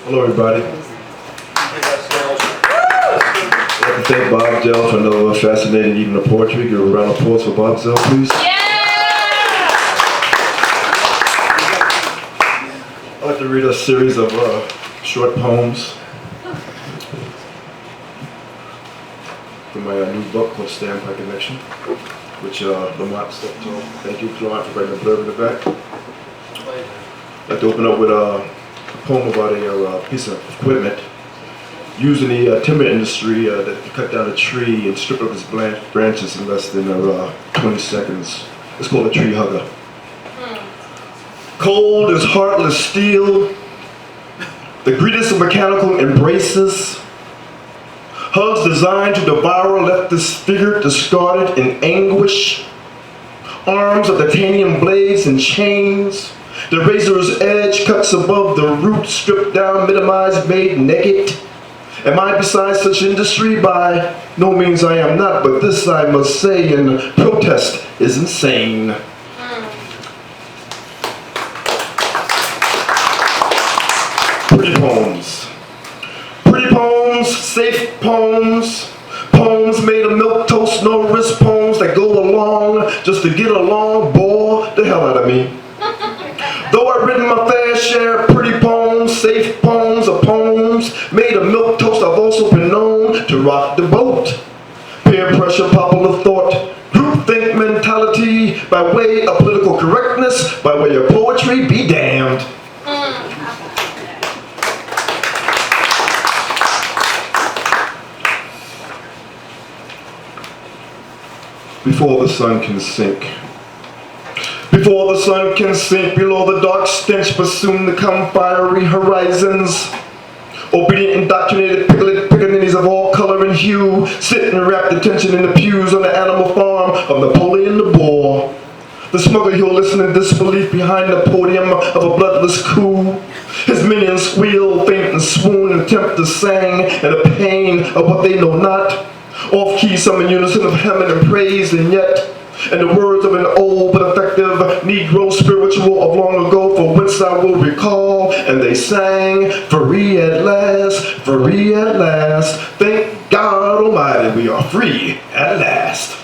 Hello, everybody. I'd like to thank Bob Zell for another fascinating evening of poetry. Give a round of applause for Bob Zell, please. I'd like to read a series of short poems from my new book called Stand by Connection, which Lamont stepped on. Thank you, Lamont, for writing the blurb in the back. I'd like to open up with a poem about a piece of equipment used in the timber industry that cut down a tree and strip up its branches in less than 20 seconds. It's called a tree hugger. Cold as heartless steel, the greatest of mechanical embraces, hugs designed to devour left disfigured, discarded in anguish, arms of titanium blades and chains, the razor's edge cuts above the root, stripped down, minimized, made naked. Am I beside such industry? By no means I am not, but this I must say in protest is insane. Pretty poems. Pretty poems, safe poems, poems made of milquetoast, no risk poems that go along just to get along, bore the hell out of me. Though I've written my fair share of pretty poems, safe poems, or poems made of milquetoast, I've also been known to rock the boat. Peer pressure, popular thought, groupthink mentality, by way of political correctness, by way of poetry, be damned. Before the sun can sink. Before the sun can sink below the dark stench, but soon to come fiery horizons. Obedient, indoctrinated pickaninnies of all color and hue sit in rapt attention in the pews on the animal farm of Napoleon the Boar. The smuggler he'll listen in disbelief behind the podium of a bloodless coup. His minions squeal, faint and swoon, and attempt to sing in the pain of what they know not. Off-key, some in unison of hymn and praise, and yet, in the words of an old but effective Negro spiritual of long ago, for whence I will recall, and they sang, free at last, thank God Almighty, we are free at last.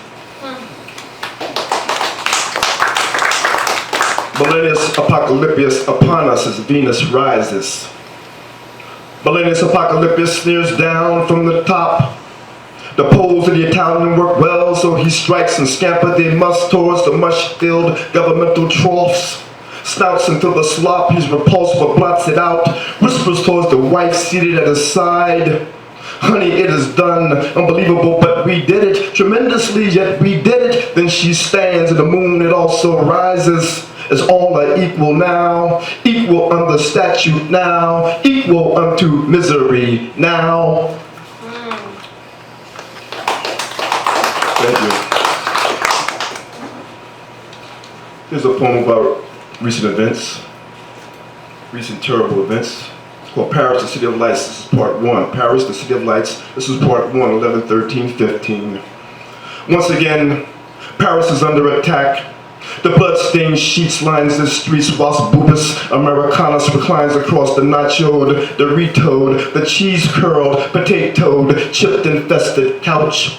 Millennius apocalyptus upon us as Venus rises. Millennius apocalyptus sneers down from the top. The poles of the Italian work well, so he strikes and scamper they must towards the mush-filled governmental troughs. Snouts until the slop he's repulsed but blots it out. Whispers towards the wife seated at his side. Honey, it is done. Unbelievable, but we did it. Tremendously, yet we did it. Then she stands in the moon, it also rises. As all are equal now, equal under statute now, equal unto misery now. Thank you. Here's a poem about recent events, recent terrible events. It's called Paris, the City of Lights. This is part one. Paris, the City of Lights. This is part one, 11/13/15. Once again, Paris is under attack. The blood-stained sheets lines the streets whilst Bubis Americanus reclines across the nachoed, the retoed, the cheese-curled, potato-toed, chipped-infested couch.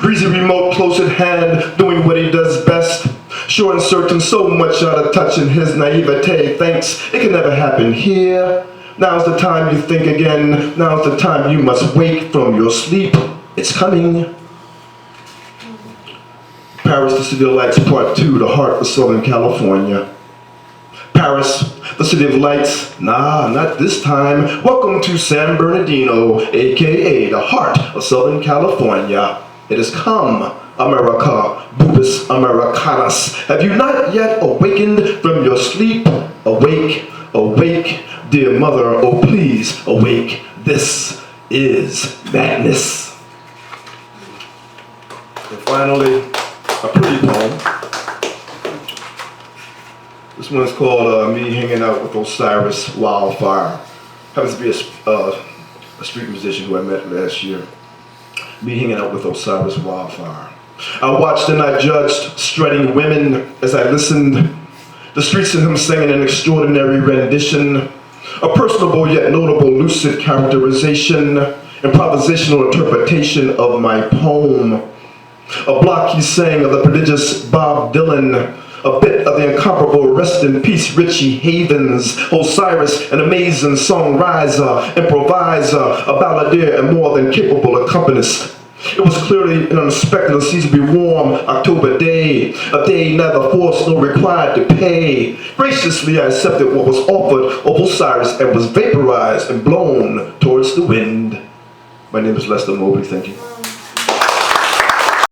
Greasy remote close at hand, doing what he does best. Sure and certain, so much out of touch in his naivete. Thanks, it can never happen here. Now's the time you think again. Now's the time you must wake from your sleep. It's coming. Paris, the City of Lights, Part 2, the heart of Southern California. Paris, the City of Lights, nah, not this time. Welcome to San Bernardino, aka the heart of Southern California. It has come, America, Bubis Americanus. Have you not yet awakened from your sleep? Awake, awake, dear mother, oh please, awake. This is madness. And finally, a pretty poem. This one's called Me Hanging Out with Osiris Wildfire. Happens to be a street musician who I met last year. Me hanging out with Osiris Wildfire. I watched and I judged strutting women as I listened. The streets of him singing an extraordinary rendition. A personable yet notable lucid characterization, improvisational interpretation of my poem. A block he sang of the prodigious Bob Dylan, a bit of the incomparable Rest in Peace Richie Havens, Osiris, an amazing songwriter, improviser, a balladeer, and more than capable accompanist. It was clearly an unexpected, unseasonably warm October day, a day neither forced nor required to pay. Graciously I accepted what was offered of Osiris and was vaporized and blown towards the wind. My name is Lester Mobley, thank you.